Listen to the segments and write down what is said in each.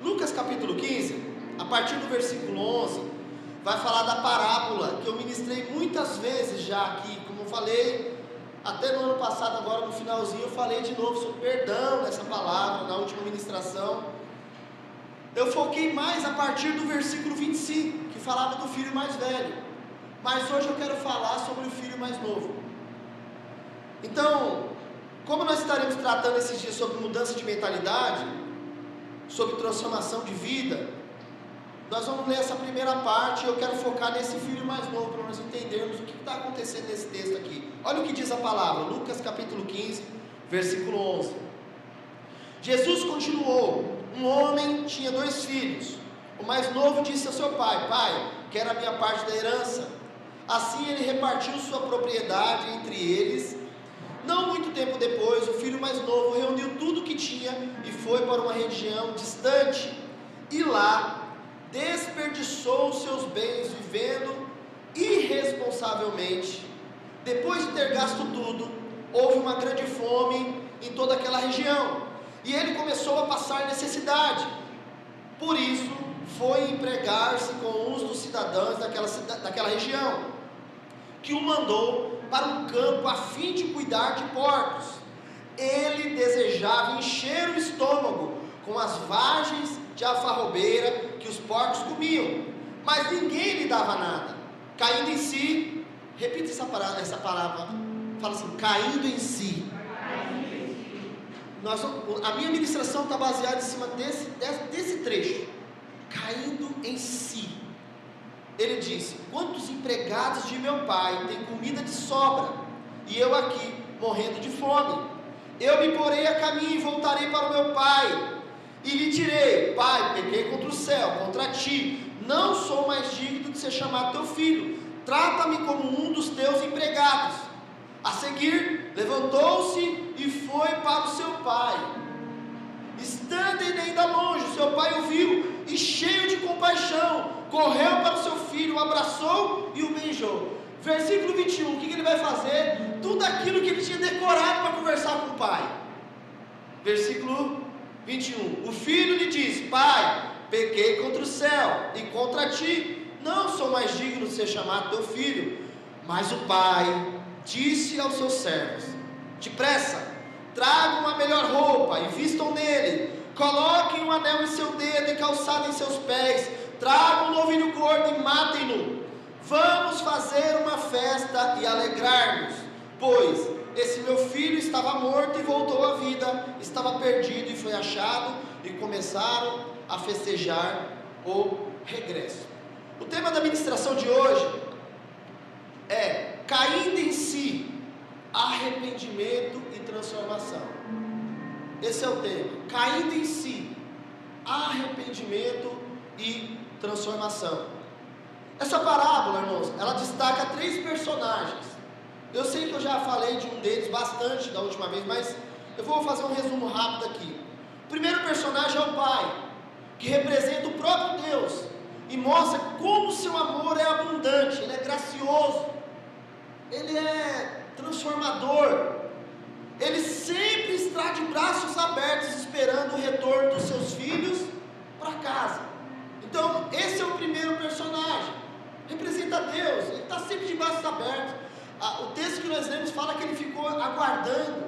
Lucas capítulo 15, a partir do versículo 11, vai falar da parábola que eu ministrei muitas vezes já aqui, como eu falei, até no ano passado, agora no finalzinho, eu falei de novo sobre perdão nessa palavra, na última ministração. Eu foquei mais a partir do versículo 25, que falava do filho mais velho, mas hoje eu quero falar sobre o filho mais novo. Então, como nós estaremos tratando esses dias sobre mudança de mentalidade, sobre transformação de vida, nós vamos ler essa primeira parte e eu quero focar nesse filho mais novo, para nós entendermos o que está acontecendo nesse texto aqui. Olha o que diz a palavra, Lucas capítulo 15, versículo 11. Jesus continuou: um homem tinha 2 filhos. O mais novo disse ao seu pai: pai, quero a minha parte da herança. Assim ele repartiu sua propriedade entre eles. Não muito tempo depois, o filho mais novo reuniu tudo o que tinha e foi para uma região distante. E lá desperdiçou os seus bens vivendo irresponsavelmente. Depois de ter gasto tudo, houve uma grande fome em toda aquela região, e ele começou a passar necessidade. Por isso, foi empregar-se com uns dos cidadãos daquela região, que o mandou para um campo a fim de cuidar de porcos. Ele desejava encher o estômago com as vagens de alfarrobeira que os porcos comiam, mas ninguém lhe dava nada. Caindo em si, repita essa palavra, fala assim: caindo em si. A minha ministração está baseada em cima desse trecho, caindo em si. Ele disse: quantos empregados de meu pai têm comida de sobra, e eu aqui morrendo de fome? Eu me porei a caminho e voltarei para o meu pai, e lhe direi: pai, pequei contra o céu, contra ti, não sou mais digno de ser chamado teu filho, trata-me como um dos teus empregados. A seguir, levantou-se e foi para o seu pai. Estando ele ainda longe, seu pai o viu, e cheio de compaixão, correu para o seu filho, o abraçou e o beijou. Versículo 21, o que ele vai fazer? Tudo aquilo que ele tinha decorado para conversar com o pai. Versículo 21, o filho lhe disse: pai, pequei contra o céu e contra ti, não sou mais digno de ser chamado teu filho. Mas o pai disse aos seus servos: depressa, tragam a melhor roupa e vistam nele, coloquem um anel em seu dedo e calçado em seus pés, tragam um novilho gordo e matem-no. Vamos fazer uma festa e alegrar-nos, pois esse meu filho estava morto e voltou à vida, estava perdido e foi achado, e começaram a festejar o regresso. O tema da ministração de hoje é caindo em si, arrependimento e transformação. Esse é o tema, caindo em si, arrependimento e transformação. Essa parábola, irmãos, ela destaca 3 personagens. Eu sei que eu já falei de um deles bastante da última vez, mas eu vou fazer um resumo rápido aqui. O primeiro personagem é o pai, que representa o próprio Deus e mostra como seu amor é abundante, ele é gracioso, ele é transformador, ele sempre está de braços abertos esperando o retorno dos seus filhos para casa. Então esse é o primeiro personagem, representa Deus, ele está sempre de braços abertos. O texto que nós lemos fala que ele ficou aguardando.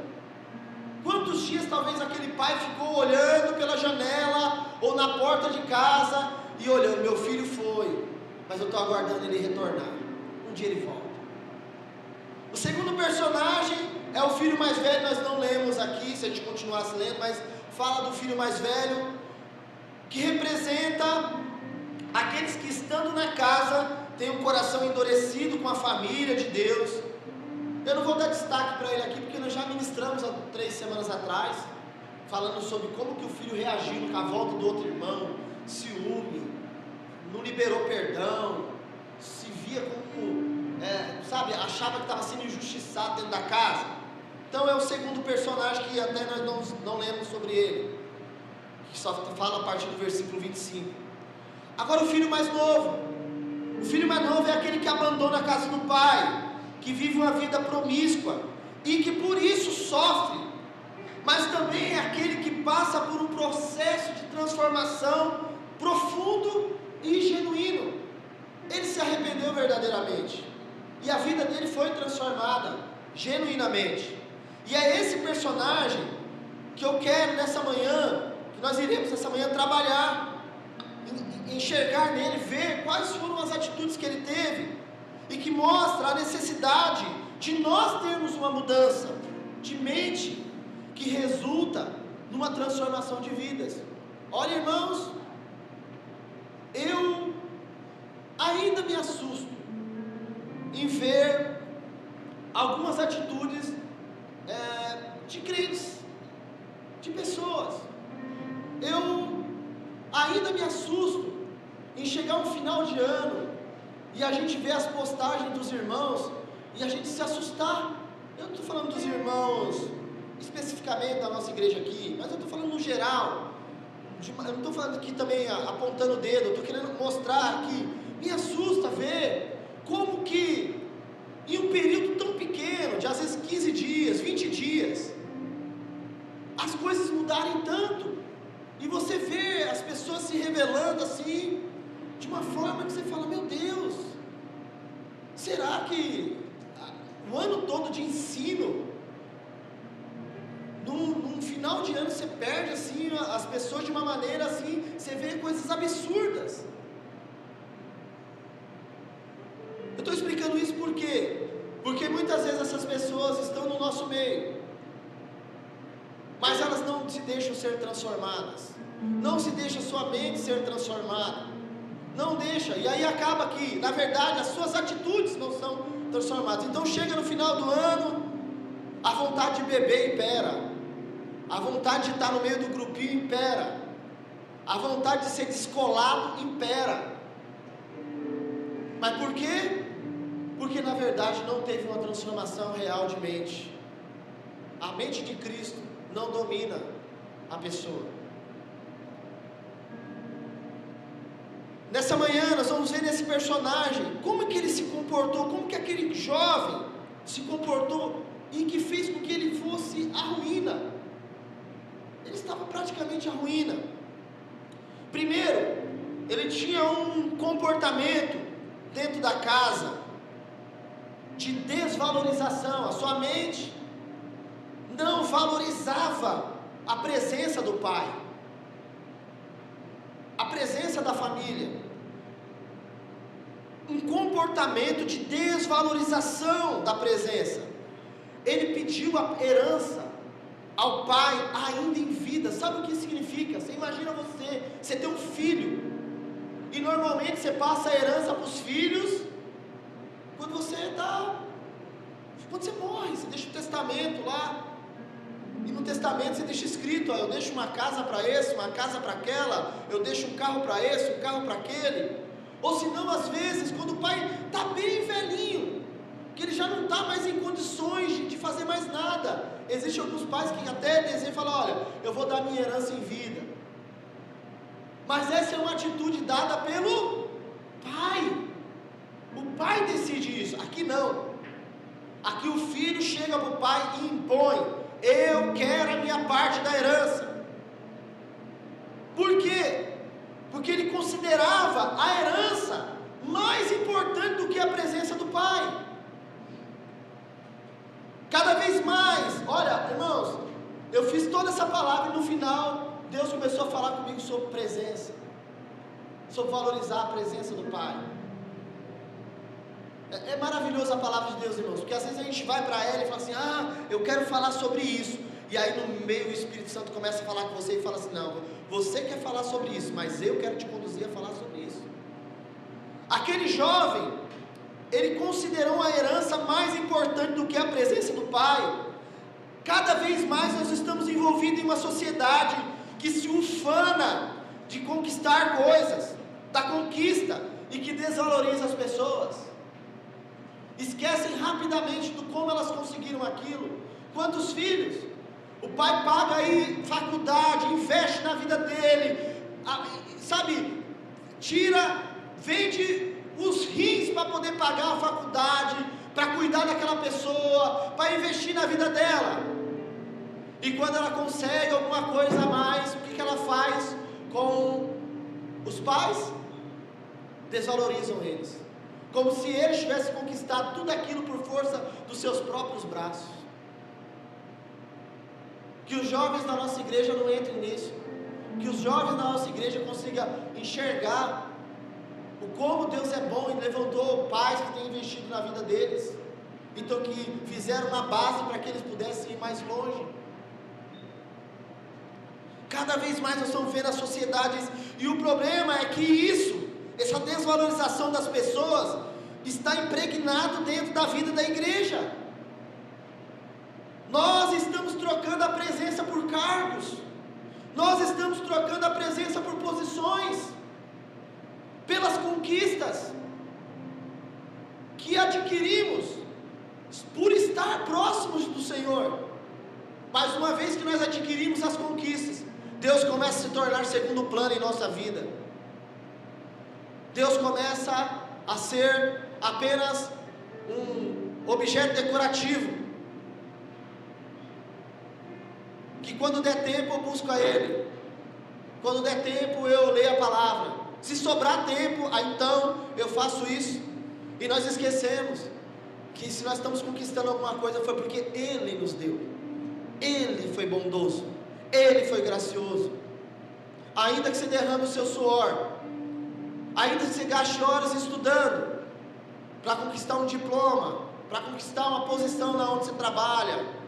Quantos dias talvez aquele pai ficou olhando pela janela ou na porta de casa e olhando: meu filho foi, mas eu estou aguardando ele retornar, um dia ele volta. O segundo personagem é o filho mais velho. Nós não lemos aqui, se a gente continuasse lendo, mas fala do filho mais velho, que representa aqueles que, estando na casa, têm um coração endurecido com a família de Deus. Eu não vou dar destaque para ele aqui, porque nós já ministramos há 3 semanas atrás, falando sobre como que o filho reagiu com a volta do outro irmão, ciúme, não liberou perdão, se via como, achava que estava sendo injustiçado dentro da casa. Então é o segundo personagem que até nós não lemos sobre ele, que só fala a partir do versículo 25. Agora o filho mais novo. O filho mais novo é aquele que abandona a casa do pai, que vive uma vida promíscua e que por isso sofre, mas também é aquele que passa por um processo de transformação profundo e genuíno. Ele se arrependeu verdadeiramente, e a vida dele foi transformada genuinamente. E é esse personagem que eu quero nessa manhã, que nós iremos nessa manhã trabalhar, enxergar nele, ver quais foram as atitudes que ele teve, e que mostra a necessidade de nós termos uma mudança de mente, que resulta numa transformação de vidas. Olha, irmãos, eu ainda me assusto em ver algumas atitudes de crentes, de pessoas. Eu ainda me assusto em chegar um final de ano e a gente ver as postagens dos irmãos e a gente se assustar. Eu não estou falando dos irmãos especificamente da nossa igreja aqui, mas eu estou falando no geral. Eu não estou falando aqui também apontando o dedo, eu estou querendo mostrar que me assusta ver como que em um período tão pequeno, de às vezes 15 dias, 20 dias, as coisas mudarem tanto, e você vê as pessoas se revelando assim, de uma forma que você fala, meu Deus, será que o ano todo de ensino, num final de ano você perde assim as pessoas de uma maneira assim, você vê coisas absurdas. Eu estou explicando isso por quê? Porque muitas vezes essas pessoas estão no nosso meio, mas elas não se deixam ser transformadas, não se deixa sua mente ser transformada, não deixa, e aí acaba que, na verdade, as suas atitudes não são transformadas. Então chega no final do ano, a vontade de beber impera, a vontade de estar no meio do grupinho impera, a vontade de ser descolado impera. Mas por quê? Porque na verdade não teve uma transformação real de mente. A mente de Cristo não domina a pessoa. Nessa manhã nós vamos ver nesse personagem como que ele se comportou, como que aquele jovem se comportou e que fez com que ele fosse à ruína. Ele estava praticamente à ruína. Primeiro, ele tinha um comportamento dentro da casa de desvalorização. A sua mente não valorizava a presença do pai, a presença da família. Um comportamento de desvalorização da presença. Ele pediu a herança ao pai ainda em vida. Sabe o que significa? Você imagina você tem um filho, e normalmente você passa a herança para os filhos quando você morre, você deixa o testamento lá, e no testamento você deixa escrito, eu deixo uma casa para esse, uma casa para aquela, eu deixo um carro para esse, um carro para aquele. Ou se não, às vezes, quando o pai está bem velhinho, que ele já não está mais em condições de fazer mais nada, existem alguns pais que até desejam e falam, olha, eu vou dar minha herança em vida, mas essa é uma atitude dada pelo pai. O pai decide isso. Aqui não. Aqui o filho chega para o pai e impõe, eu quero a minha parte da herança. Por quê? Porque ele considerava a herança mais importante do que a presença do pai. Cada vez mais, olha, irmãos, eu fiz toda essa palavra e no final Deus começou a falar comigo sobre presença, sobre valorizar a presença do pai. É maravilhosa a palavra de Deus, irmãos, porque às vezes a gente vai para ela e fala assim, eu quero falar sobre isso, e aí no meio o Espírito Santo começa a falar com você e fala assim, não, você quer falar sobre isso, mas eu quero te conduzir a falar sobre isso. Aquele jovem, ele considerou a herança mais importante do que a presença do pai. Cada vez mais nós estamos envolvidos em uma sociedade que se ufana de conquistar coisas, da conquista, e que desvaloriza as pessoas. Esquecem rapidamente do como elas conseguiram aquilo. Quantos filhos? O pai paga aí faculdade, investe na vida dele, sabe, vende os rins para poder pagar a faculdade, para cuidar daquela pessoa, para investir na vida dela. E quando ela consegue alguma coisa a com os pais, desvalorizam eles, como se eles tivessem conquistado tudo aquilo por força dos seus próprios braços. Que os jovens da nossa igreja não entrem nisso, que os jovens da nossa igreja consigam enxergar o como Deus é bom e levantou pais que têm investido na vida deles, então que fizeram uma base para que eles pudessem ir mais longe. Cada vez mais nós estamos vendo as sociedades, e o problema é que essa desvalorização das pessoas, está impregnado dentro da vida da igreja. Nós estamos trocando a presença por cargos, nós estamos trocando a presença por posições, pelas conquistas que adquirimos por estar próximos do Senhor. Mas uma vez que nós adquirimos as conquistas, Deus começa a se tornar segundo plano em nossa vida. Deus começa a ser apenas um objeto decorativo, que quando der tempo eu busco a Ele, quando der tempo eu leio a palavra, se sobrar tempo, então eu faço isso, e nós esquecemos que se nós estamos conquistando alguma coisa foi porque Ele nos deu, Ele foi bondoso, Ele foi gracioso. Ainda que você derrame o seu suor, ainda que você gaste horas estudando para conquistar um diploma, para conquistar uma posição na onde você trabalha,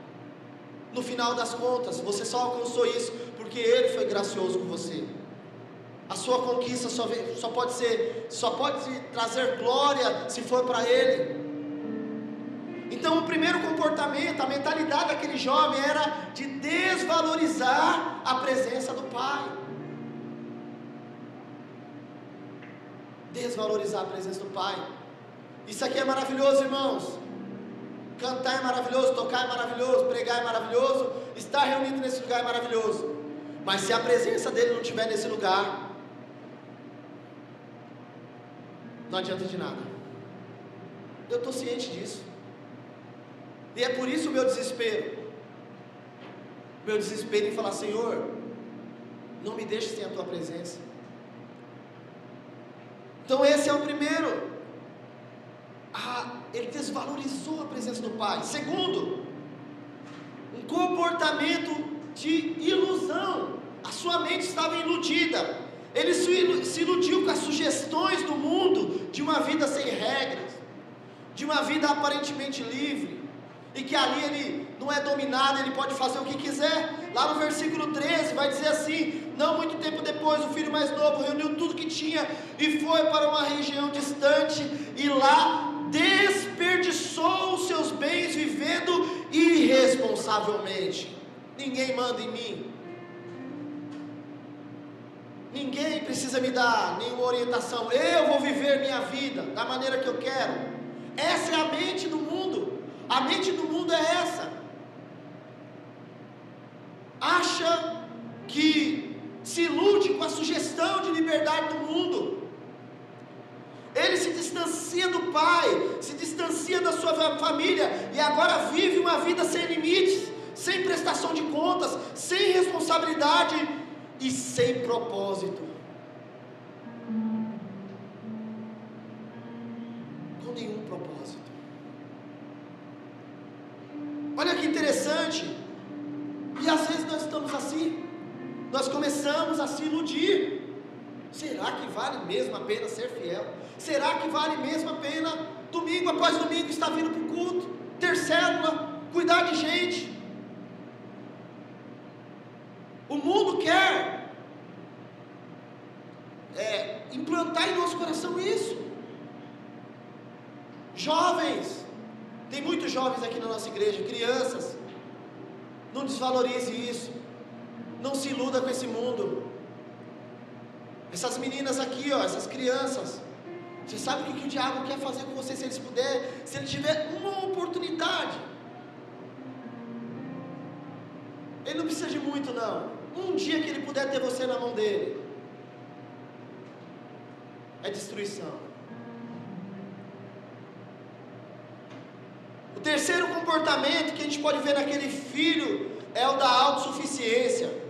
no final das contas, você só alcançou isso porque Ele foi gracioso com você. A sua conquista só pode trazer glória se for para Ele. Então o primeiro comportamento, a mentalidade daquele jovem era de desvalorizar a presença do Pai. Desvalorizar a presença do Pai. Isso aqui é maravilhoso, irmãos. Cantar é maravilhoso, tocar é maravilhoso, pregar é maravilhoso, estar reunido nesse lugar é maravilhoso. Mas se a presença dele não estiver nesse lugar, não adianta de nada. Eu estou ciente disso. E é por isso o meu desespero. Meu desespero em falar: Senhor, não me deixe sem a Tua presença. Então esse é o primeiro. Ele desvalorizou a presença do Pai. Segundo, um comportamento de ilusão. A sua mente estava iludida. Ele se iludiu com as sugestões do mundo de uma vida sem regras, de uma vida aparentemente livre, e que ali ele não é dominado, ele pode fazer o que quiser. Lá no versículo 13 vai dizer assim: não muito tempo depois, o filho mais novo reuniu tudo que tinha e foi para uma região distante, e lá desperdiçou os seus bens vivendo irresponsavelmente. Ninguém manda em mim, ninguém precisa me dar nenhuma orientação, eu vou viver minha vida da maneira que eu quero. Essa é a mente do mundo. A mente do mundo é essa. Acha que se ilude com a sugestão de liberdade do mundo. Ele se distancia do Pai, se distancia da sua família, e agora vive uma vida sem limites, sem prestação de contas, sem responsabilidade e sem propósito. Com nenhum propósito. Olha que interessante. E às vezes nós estamos assim, nós começamos a se iludir. Será que vale mesmo a pena ser fiel? Será que vale mesmo a pena, domingo após domingo, estar vindo para o culto, ter célula, cuidar de gente? O mundo quer implantar em nosso coração isso. Jovens, tem muitos jovens aqui na nossa igreja, crianças, não desvalorize isso, não se iluda com esse mundo. Essas meninas aqui, essas crianças, você sabe o que o diabo quer fazer com você se ele tiver uma oportunidade? Ele não precisa de muito não, um dia que ele puder ter você na mão dele, é destruição. O terceiro comportamento que a gente pode ver naquele filho é o da autossuficiência.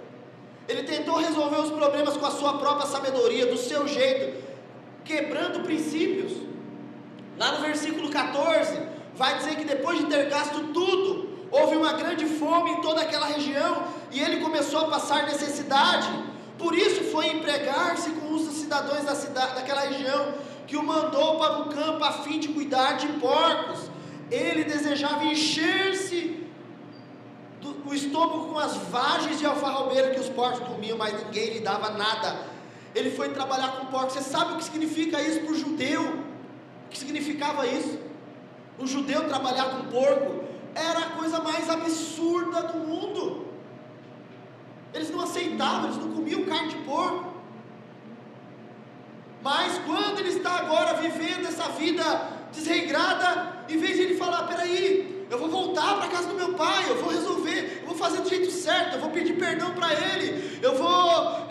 Ele tentou tentou resolver os problemas com a sua própria sabedoria, do seu jeito, quebrando princípios. Lá no versículo 14, vai dizer que depois de ter gasto tudo, houve uma grande fome em toda aquela região, e ele começou a passar necessidade. Por isso foi empregar-se com os cidadãos da cidade, daquela região, que o mandou para o campo a fim de cuidar de porcos. Ele desejava encher-se o estômago com as vagens de alfarrobeira que os porcos comiam, mas ninguém lhe dava nada. Ele foi trabalhar com porcos. Você sabe o que significa isso para o judeu? O que significava isso? Um judeu trabalhar com porco era a coisa mais absurda do mundo. Eles não aceitavam, eles não comiam carne de porco. Mas quando ele está agora vivendo essa vida desregrada, em vez de ele falar, peraí, eu vou voltar para a casa do meu pai, eu vou resolver, eu vou fazer do jeito certo, eu vou pedir perdão para ele, eu vou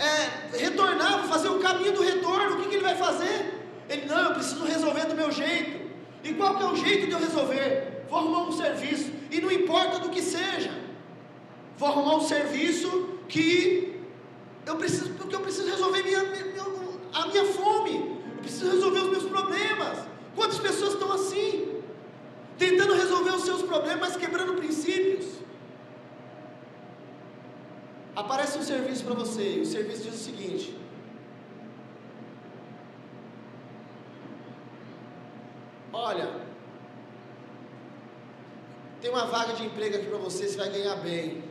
retornar, vou fazer o caminho do retorno. O que ele vai fazer? Ele, não, eu preciso resolver do meu jeito. E qual que é o jeito de eu resolver? Vou arrumar um serviço, e não importa do que seja, vou arrumar um serviço que eu preciso, porque eu preciso resolver a minha fome, eu preciso resolver os meus problemas. Quantas pessoas estão assim, tentando resolver os seus problemas, mas quebrando princípios? Aparece um serviço para você, e o serviço diz o seguinte: olha, tem uma vaga de emprego aqui para você, você vai ganhar bem.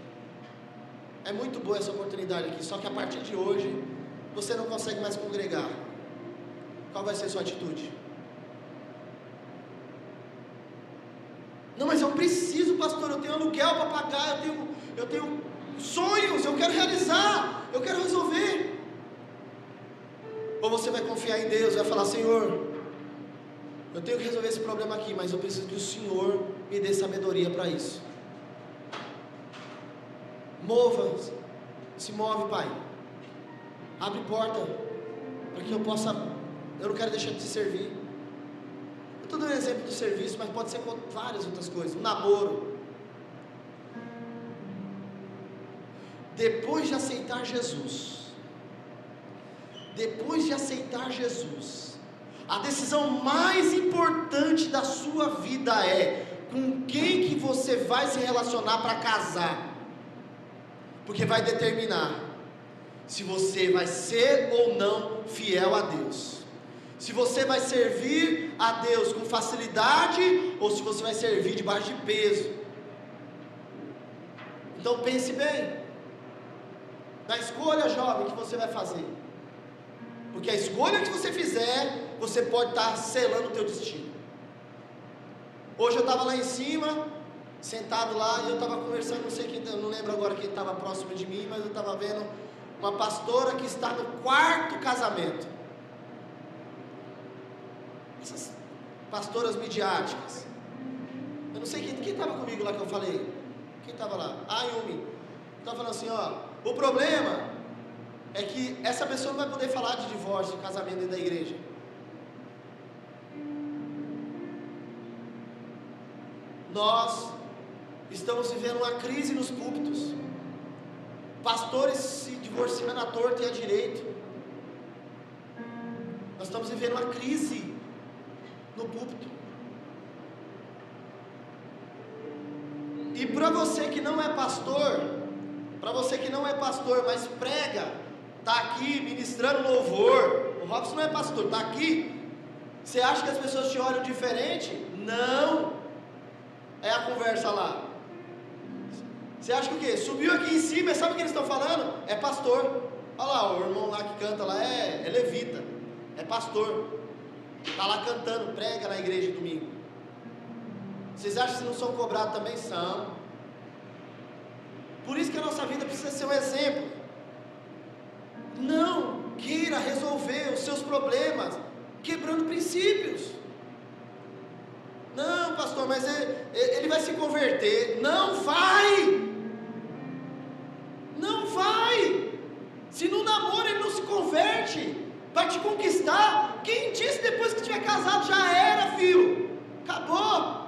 É muito boa essa oportunidade aqui, só que a partir de hoje você não consegue mais congregar. Qual vai ser a sua atitude? Não, mas eu preciso, pastor, eu tenho aluguel para pagar, eu tenho sonhos, eu quero realizar, eu quero resolver. Ou você vai confiar em Deus, vai falar, Senhor, eu tenho que resolver esse problema aqui, mas eu preciso que o Senhor me dê sabedoria para isso. Se move, Pai. Abre porta, para que eu não quero deixar de te servir. Eu estou dando exemplo do serviço, mas pode ser com várias outras coisas. Um namoro. Depois de aceitar Jesus, a decisão mais importante da sua vida é com quem que você vai se relacionar para casar, porque vai determinar se você vai ser ou não fiel a Deus, se você vai servir a Deus com facilidade ou se você vai servir debaixo de peso. Então pense bem na escolha, jovem, que você vai fazer, porque a escolha que você fizer, você pode estar selando o teu destino. Hoje eu estava lá em cima, sentado lá, e eu estava conversando, não lembro agora quem estava próximo de mim, mas eu estava vendo uma pastora que está no 4º casamento. Essas pastoras midiáticas. Eu não sei quem estava comigo lá que eu falei. Quem estava lá? A Yumi. Estava falando assim, o problema é que essa pessoa não vai poder falar de divórcio, de casamento dentro da igreja. Nós estamos vivendo uma crise nos púlpitos. Pastores se divorciando à torta e à direito. Nós estamos vivendo uma crise no púlpito. E para você que não é pastor, mas prega, está aqui ministrando louvor, o Robson não é pastor, está aqui, você acha que as pessoas te olham diferente? Não, é a conversa lá. Você acha que o quê? Subiu aqui em cima, sabe o que eles estão falando? É pastor. Olha lá, o irmão lá que canta lá é levita, é pastor, está lá cantando, prega na igreja domingo. Vocês acham que não são cobrados também? São. Por isso que a nossa vida precisa ser um exemplo. Não queira resolver os seus problemas quebrando princípios. Não, pastor, mas ele vai se converter. Não vai. Não vai. Se no namoro ele não se converte, vai te conquistar. Quem disse depois que estiver casado já era, filho? Acabou.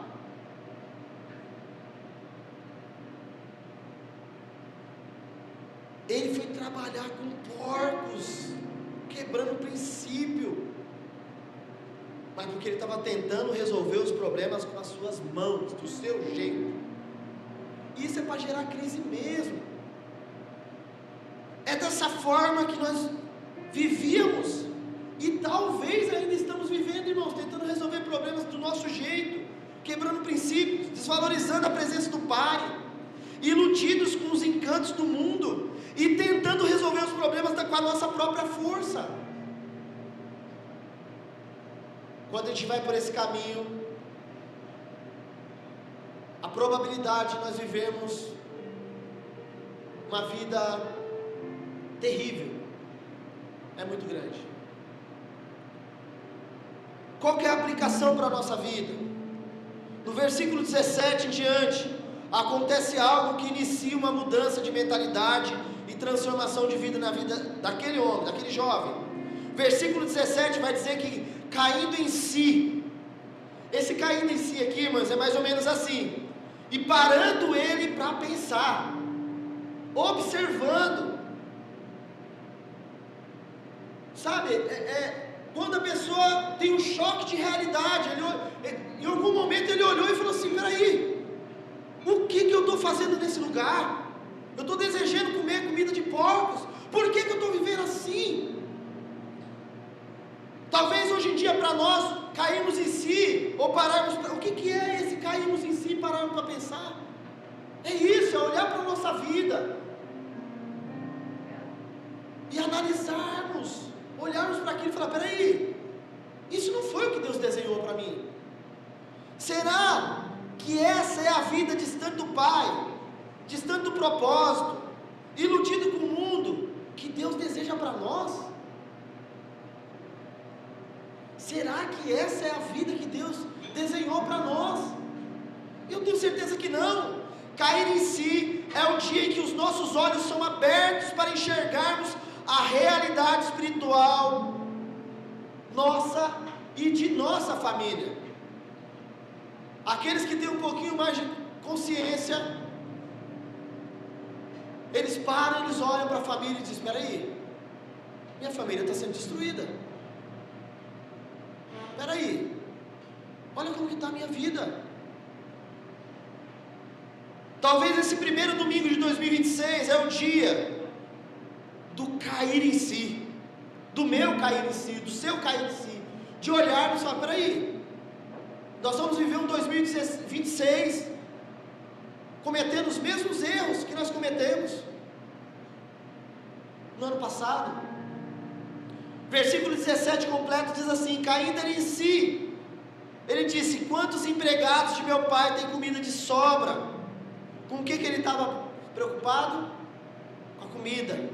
Ele foi ir trabalhar com porcos, quebrando o princípio, mas porque ele estava tentando resolver os problemas com as suas mãos, do seu jeito. Isso é para gerar crise mesmo. É dessa forma que nós vivíamos, e talvez ainda estamos vivendo, irmãos, tentando resolver problemas do nosso jeito, quebrando princípios, desvalorizando a presença do Pai, iludidos com os encantos do mundo, e tentando resolver os problemas com a nossa própria força. Quando a gente vai por esse caminho, a probabilidade de nós vivermos uma vida terrível é muito grande. Qual que é a aplicação para a nossa vida? No versículo 17 em diante, acontece algo que inicia uma mudança de mentalidade e transformação de vida na vida daquele homem, daquele jovem. Versículo 17 vai dizer que caindo em si, esse caindo em si aqui, irmãos, é mais ou menos assim, e parando ele para pensar, observando, sabe, quando a pessoa tem um choque de realidade, em algum momento ele olhou e falou assim: peraí, o que eu estou fazendo nesse lugar? Eu estou desejando comer comida de porcos, por que eu estou vivendo assim? Talvez hoje em dia para nós, cairmos em si, ou pararmos, o que é esse cairmos em si e pararmos para pensar? É isso, é olhar para a nossa vida, e analisarmos, olharmos para aquilo e falar: peraí, isso não foi o que Deus desenhou para mim. Será que essa é a vida distante do Pai, distante do propósito, iludido com o mundo, que Deus deseja para nós? Será que essa é a vida que Deus desenhou para nós? Eu tenho certeza que não. Cair em si é o dia em que os nossos olhos são abertos para enxergarmos a realidade espiritual nossa e de nossa família. Aqueles que têm um pouquinho mais de consciência, eles param, eles olham para a família e dizem: espera aí, minha família está sendo destruída. Espera aí, olha como que está a minha vida. Talvez esse primeiro domingo de 2026 é o dia do cair em si, do meu cair em si, do seu cair em si, de olharmos e falar: peraí, nós vamos viver um 2026 cometendo os mesmos erros que nós cometemos no ano passado. Versículo 17 completo diz assim: caindo ele em si, ele disse: quantos empregados de meu pai têm comida de sobra? Com o que ele estava preocupado? Com a comida.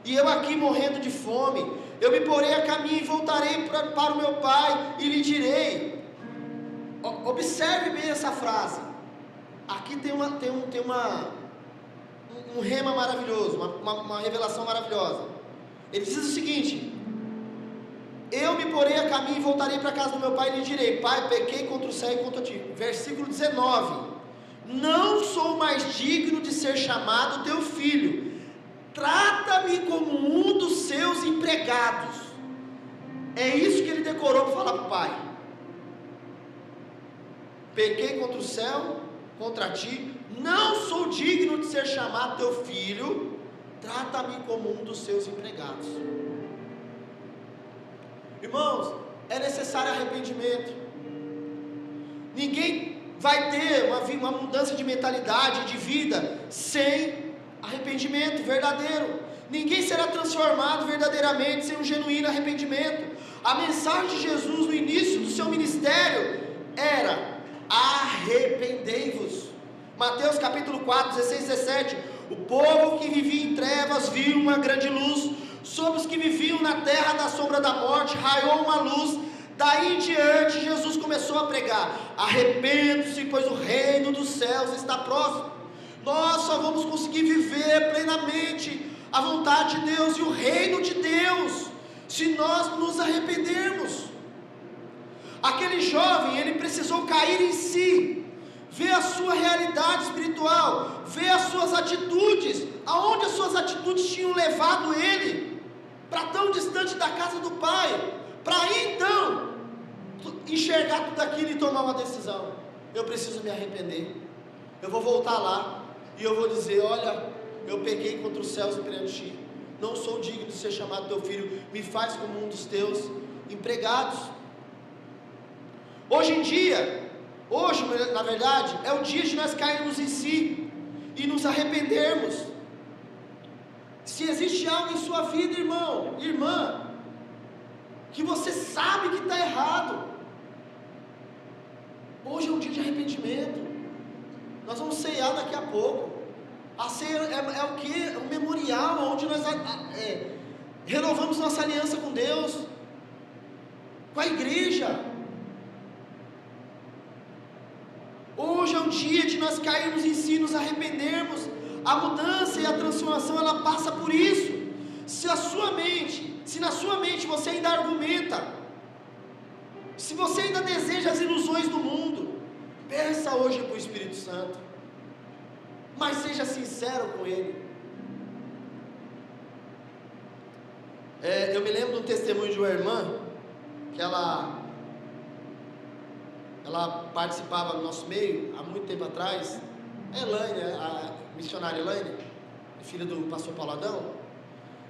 E eu aqui morrendo de fome, eu me porei a caminho e voltarei para o meu pai e lhe direi. Observe bem essa frase. Aqui tem um rema maravilhoso, uma revelação maravilhosa. Ele diz o seguinte: eu me porei a caminho e voltarei para a casa do meu pai e lhe direi: pai, pequei contra o céu e contra ti. Versículo 19: não sou mais digno de ser chamado teu filho, trata-me como um dos seus empregados. É isso que ele decorou para falar para o pai. Pequei contra o céu, contra ti, não sou digno de ser chamado teu filho, trata-me como um dos seus empregados. Irmãos, é necessário arrependimento. Ninguém vai ter uma mudança de mentalidade, de vida, sem arrependimento verdadeiro. Ninguém será transformado verdadeiramente sem um genuíno arrependimento. A mensagem de Jesus no início do seu ministério era: arrependei-vos. Mateus capítulo 4, 16 e 17: o povo que vivia em trevas viu uma grande luz, sobre os que viviam na terra da sombra da morte raiou uma luz. Daí em diante Jesus começou a pregar: arrependam-se, pois o reino dos céus está próximo. Nós só vamos conseguir viver plenamente a vontade de Deus e o reino de Deus se nós nos arrependermos. Aquele jovem, ele precisou cair em si, vê a sua realidade espiritual, vê as suas atitudes, aonde as suas atitudes tinham levado ele para tão distante da casa do Pai, para aí então enxergar tudo aquilo e tomar uma decisão. Eu preciso me arrepender, eu vou voltar lá e eu vou dizer: olha, eu pequei contra os céus e perante ti, não sou digno de ser chamado teu filho, me faz como um dos teus empregados. Hoje em dia, hoje na verdade é o dia de nós cairmos em si e nos arrependermos. Se existe algo em sua vida, irmão, irmã, que você sabe que está errado, hoje é um dia de arrependimento. Nós vamos ceiar daqui a pouco. A ceia é o que? É um memorial onde nós renovamos nossa aliança com Deus, com a igreja. Hoje é um dia de nós cairmos em si, nos arrependermos. A mudança e a transformação, ela passa por isso. Se na sua mente você ainda argumenta, se você ainda deseja as ilusões do mundo, peça hoje para o Espírito Santo, mas seja sincero com Ele. Eu me lembro de um testemunho de uma irmã, que ela participava do nosso meio, há muito tempo atrás, a Elaine, a missionária Elaine, filha do pastor Paulo Adão,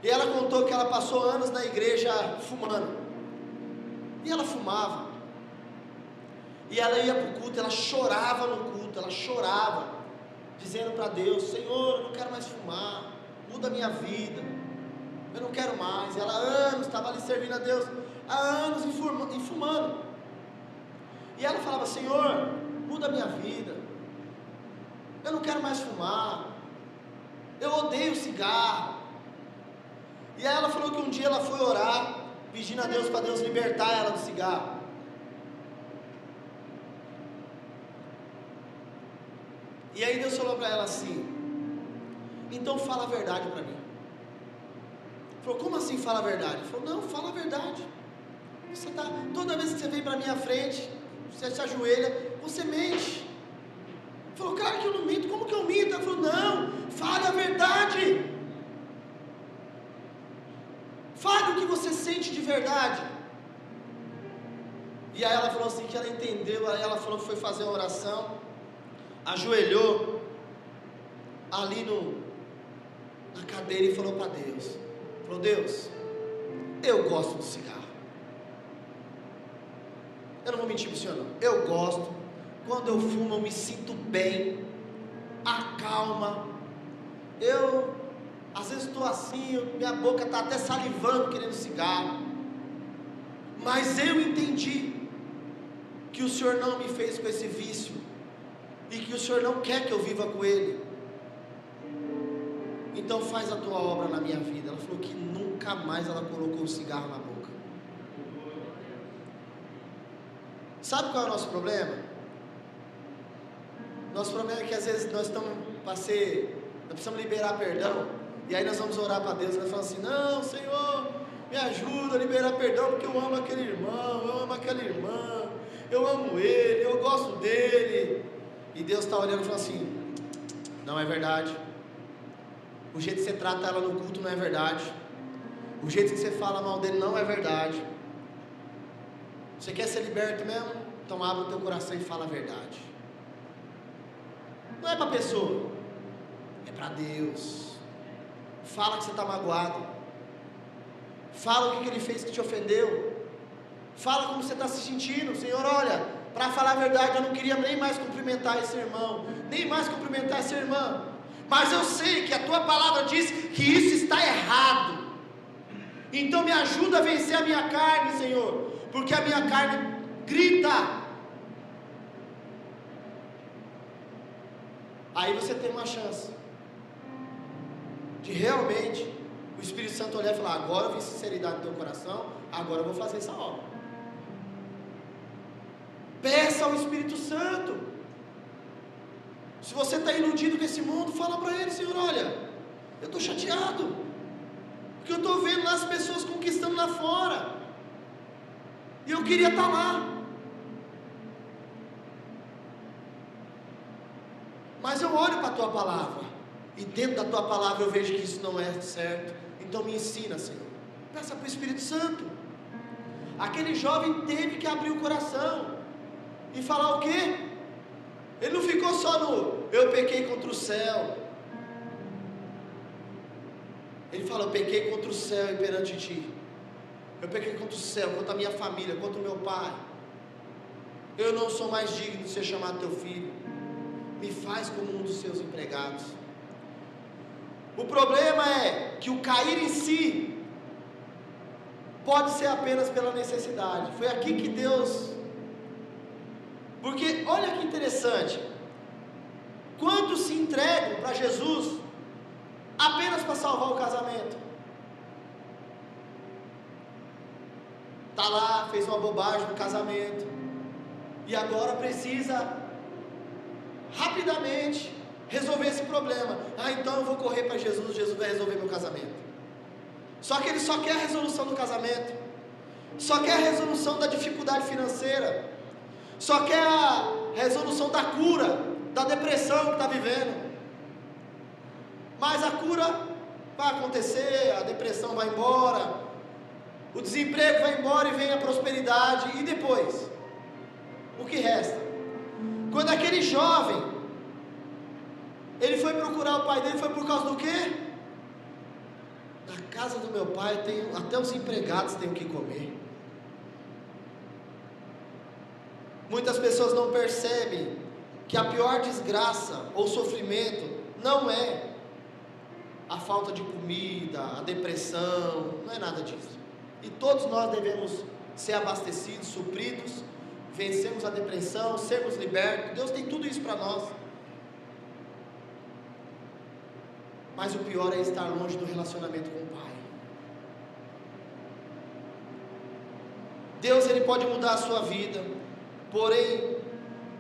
e ela contou que ela passou anos na igreja fumando, e ela fumava, e ela ia para o culto, ela chorava no culto, ela chorava, dizendo para Deus: Senhor, eu não quero mais fumar, muda a minha vida, eu não quero mais. E ela há anos estava ali servindo a Deus, há anos e fumando, e ela falava: Senhor, muda a minha vida, eu não quero mais fumar, eu odeio cigarro. E aí ela falou que um dia ela foi orar, pedindo a Deus para Deus libertar ela do cigarro. E aí Deus falou para ela assim: então fala a verdade para mim. Falou: como assim fala a verdade? Falou: não, fala a verdade. Você tá, toda vez que você vem para minha frente, você se ajoelha, você mente. Falou: cara, que eu não minto, como que eu minto? Ela falou: não, fale a verdade. Fale o que você sente de verdade. E aí ela falou assim que ela entendeu, aí ela falou que foi fazer uma oração, ajoelhou ali na cadeira e falou para Deus, falou: Deus, eu gosto de cigarro, eu não vou mentir para o senhor não, eu gosto, quando eu fumo eu me sinto bem, acalma, eu às vezes estou assim, minha boca está até salivando querendo cigarro, mas eu entendi que o Senhor não me fez com esse vício, e que o Senhor não quer que eu viva com ele, então faz a tua obra na minha vida. Ela falou que nunca mais ela colocou um cigarro na boca. Sabe qual é o nosso problema? Nosso problema é que às vezes nós precisamos liberar perdão, e aí nós vamos orar para Deus, e nós falamos assim: não, Senhor, me ajuda a liberar perdão, porque eu amo aquele irmão, eu amo aquela irmã, eu amo ele, eu gosto dele. E Deus está olhando e falando assim: não é verdade, o jeito que você trata ela no culto não é verdade, o jeito que você fala mal dele não é verdade. Você quer ser liberto mesmo? Então abre o teu coração e fala a verdade. Não é para a pessoa, é para Deus. Fala que você está magoado, fala o que ele fez que te ofendeu, fala como você está se sentindo. Senhor, olha, para falar a verdade, eu não queria nem mais cumprimentar esse irmão, nem mais cumprimentar essa irmã, mas eu sei que a tua palavra diz que isso está errado, então me ajuda a vencer a minha carne, Senhor, porque a minha carne grita. Aí você tem uma chance de realmente o Espírito Santo olhar e falar: agora eu vi sinceridade no teu coração, agora eu vou fazer essa obra. Peça ao Espírito Santo. Se você está iludido com esse mundo, fala para ele: Senhor, olha, eu estou chateado, porque eu estou vendo lá as pessoas conquistando lá fora, e eu queria estar lá. mas eu olho para a tua palavra, e dentro da tua palavra eu vejo que isso não é certo, então me ensina, Senhor. Peça para o Espírito Santo. Aquele jovem teve que abrir o coração, e falar o quê? Ele não ficou só no, eu pequei contra o céu. Ele fala, eu pequei contra o céu e perante ti. Eu pequei contra o céu, contra a minha família, contra o meu pai. Eu não sou mais digno de ser chamado teu filho. Me faz como um dos seus empregados. O problema é que o cair em si pode ser apenas pela necessidade. Foi aqui que Deus... Porque olha que interessante. Quantos se entregam para Jesus apenas para salvar o casamento? Está lá, fez uma bobagem no casamento, e agora precisa rapidamente resolver esse problema. Então eu vou correr para Jesus, Jesus vai resolver meu casamento. Só que ele só quer a resolução do casamento, só quer a resolução da dificuldade financeira, só quer a resolução da cura, da depressão que está vivendo. Mas a cura vai acontecer, a depressão vai embora, o desemprego vai embora e vem a prosperidade. E depois? O que resta? Quando aquele jovem, ele foi procurar o pai dele, foi por causa do quê? Na casa do meu pai, até os empregados têm o que comer. Muitas pessoas não percebem que a pior desgraça ou sofrimento não é a falta de comida, a depressão, não é nada disso. E todos nós devemos ser abastecidos, supridos, vencermos a depressão, sermos libertos. Deus tem tudo isso para nós. Mas o pior é estar longe do relacionamento com o Pai. Deus, Ele pode mudar a sua vida, porém,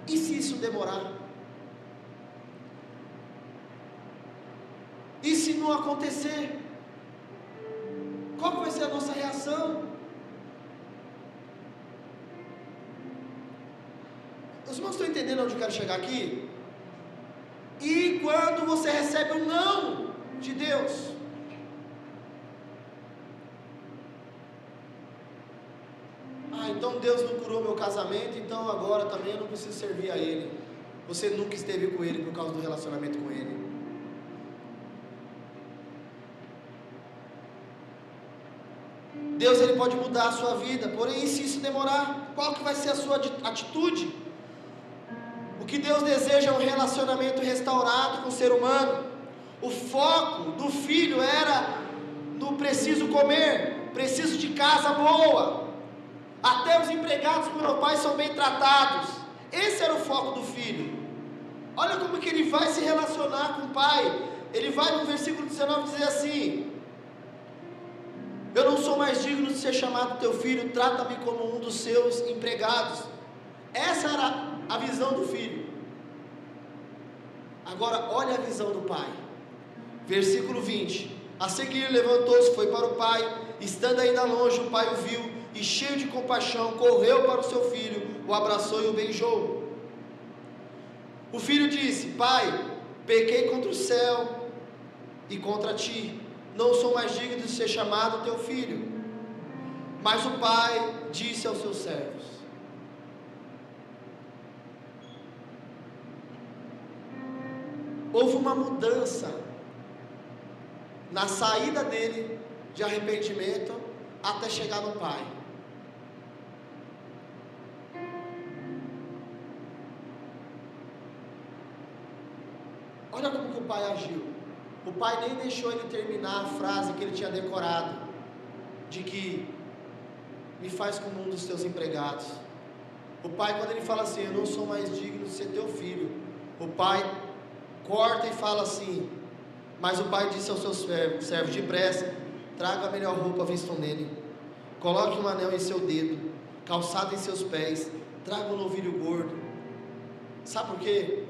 e se isso demorar? E se não acontecer? Qual que vai ser a nossa reação? Os irmãos estão entendendo onde eu quero chegar aqui? E quando você recebe um não de Deus? Então Deus não curou meu casamento, então agora também eu não preciso servir a Ele. Você nunca esteve com Ele por causa do relacionamento com Ele. Deus, Ele pode mudar a sua vida, porém, se isso demorar, qual que vai ser a sua atitude? O que Deus deseja é um relacionamento restaurado com o ser humano. O foco do filho era no preciso comer, preciso de casa boa, até os empregados do meu pai são bem tratados. Esse era o foco do filho. Olha como que ele vai se relacionar com o pai. Ele vai no versículo 19 dizer assim: eu não sou mais digno de ser chamado teu filho, trata-me como um dos seus empregados. Essa era a visão do filho. Agora olha a visão do pai. Versículo 20: a seguir levantou-se, foi para o pai. Estando ainda longe, o pai o viu e, cheio de compaixão, correu para o seu filho, o abraçou e o beijou. O filho disse: pai, pequei contra o céu e contra ti, não sou mais digno de ser chamado teu filho. Mas o pai disse aos seus servos: houve uma mudança na saída dele de arrependimento até chegar no pai. Olha como que o pai agiu. O pai nem deixou ele terminar a frase que ele tinha decorado, de que me faz como um dos teus empregados. O pai, quando ele fala assim, eu não sou mais digno de ser teu filho, o pai corta e fala assim: mas o pai disse aos seus servos, depressa, traga a melhor roupa, vistam nele, coloque um anel em seu dedo, calçado em seus pés, traga um novilho gordo. Sabe por quê?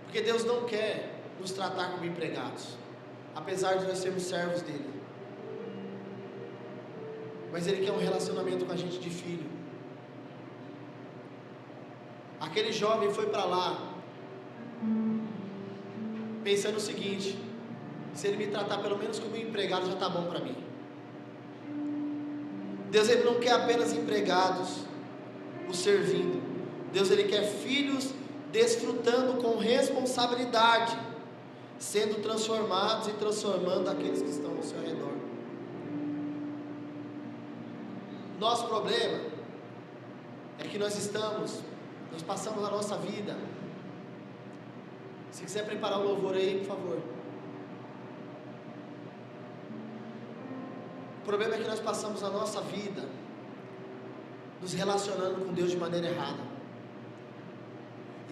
Porque Deus não quer nos tratar como empregados, apesar de nós sermos servos dele, mas Ele quer um relacionamento com a gente de filho. Aquele jovem foi para lá pensando o seguinte: se Ele me tratar pelo menos como um empregado, já está bom para mim. Deus, Ele não quer apenas empregados o servindo. Deus, Ele quer filhos desfrutando com responsabilidade, sendo transformados e transformando aqueles que estão ao seu redor. Nosso problema é que nós passamos a nossa vida. Se quiser preparar o louvor aí, por favor. O problema é que nós passamos a nossa vida nos relacionando com Deus de maneira errada.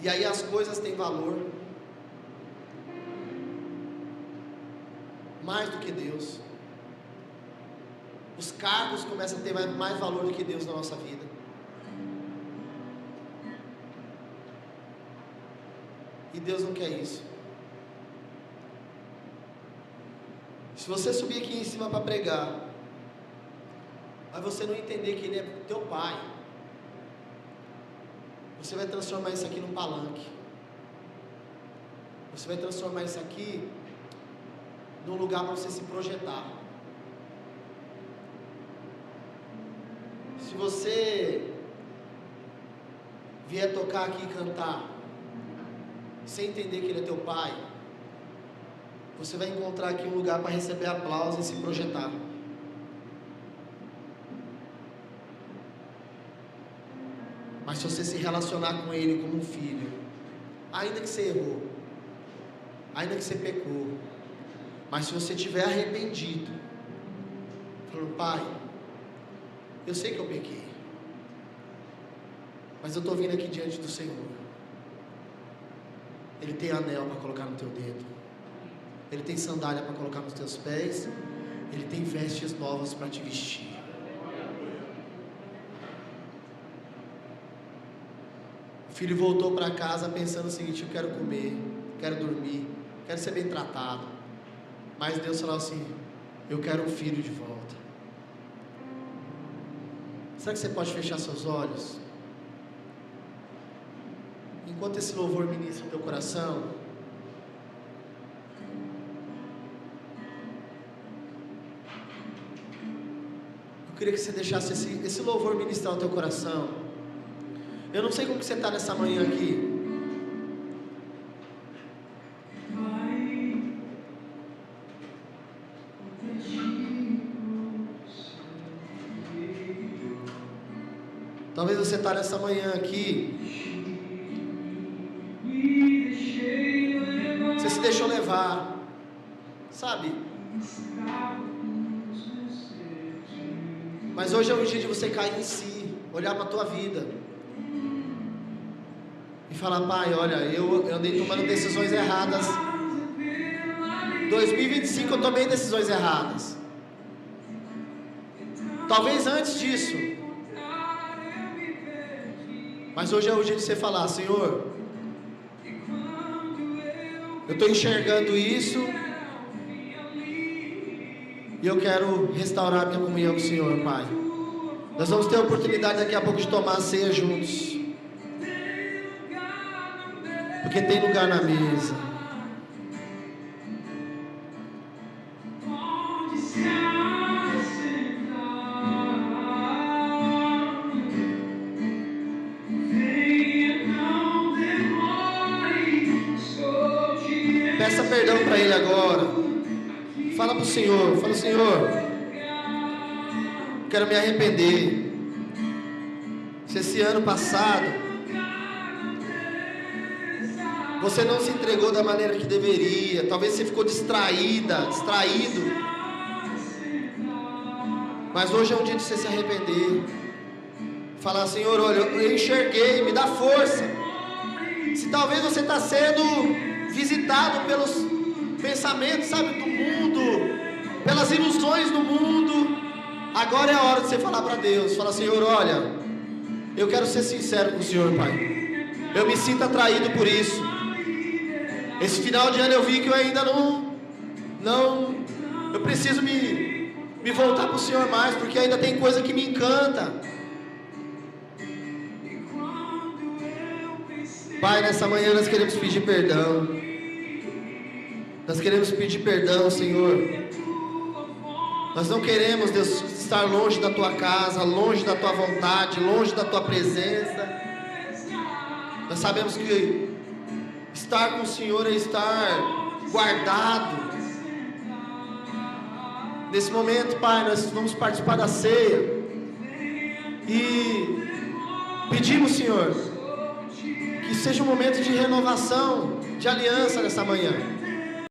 E aí as coisas têm valor mais do que Deus. Os cargos começam a ter mais valor do que Deus na nossa vida. E Deus não quer isso. Se você subir aqui em cima para pregar, mas você não entender que Ele é teu Pai, você vai transformar isso aqui num palanque. Você vai transformar isso aqui num lugar para você se projetar. Se você vier tocar aqui e cantar sem entender que Ele é teu Pai, você vai encontrar aqui um lugar para receber aplausos e se projetar. Mas se você se relacionar com Ele como um filho, ainda que você errou, ainda que você pecou, mas se você estiver arrependido, falando: Pai, eu sei que eu pequei, mas eu estou vindo aqui diante do Senhor. Ele tem anel para colocar no teu dedo, Ele tem sandália para colocar nos teus pés, Ele tem vestes novas para te vestir. O filho voltou para casa pensando o seguinte: eu quero comer, quero dormir, quero ser bem tratado. Mas Deus falou assim: eu quero um filho de volta. Será que você pode fechar seus olhos? Enquanto esse louvor ministra o teu coração, eu queria que você deixasse esse louvor ministrar o teu coração. Eu não sei como que você está nessa manhã aqui. Talvez você está nessa manhã aqui, você se deixou levar, sabe? Mas hoje é o dia de você cair em si, olhar para a tua vida e falar: Pai, olha, eu andei tomando decisões erradas. 2025 eu tomei decisões erradas. Talvez antes disso. Mas hoje é o dia de você falar: Senhor, eu estou enxergando isso e eu quero restaurar a minha comunhão com o Senhor, Pai. Nós vamos ter a oportunidade daqui a pouco de tomar a ceia juntos, porque tem lugar na mesa. Peça perdão para Ele agora. Fala para o Senhor, fala: Senhor, quero me arrepender. Se esse ano passado você não se entregou da maneira que deveria, talvez você ficou distraído, mas hoje é um dia de você se arrepender. Falar: Senhor, olha, eu enxerguei, me dá força. Se talvez você está sendo visitado pelos pensamentos, sabe, do mundo, pelas ilusões do mundo, agora é a hora de você falar para Deus. Fala: Senhor, olha, eu quero ser sincero com o Senhor, Pai. Eu me sinto atraído por isso. Esse final de ano eu vi que eu ainda eu preciso me voltar para o Senhor mais, porque ainda tem coisa que me encanta. Pai, nessa manhã nós queremos pedir perdão. Nós queremos pedir perdão, Senhor. Nós não queremos, Deus, estar longe da Tua casa, longe da Tua vontade, longe da Tua presença. Nós sabemos que estar com o Senhor é estar guardado. Nesse momento, Pai, nós vamos participar da ceia e pedimos, Senhor, que seja um momento de renovação, de aliança nessa manhã.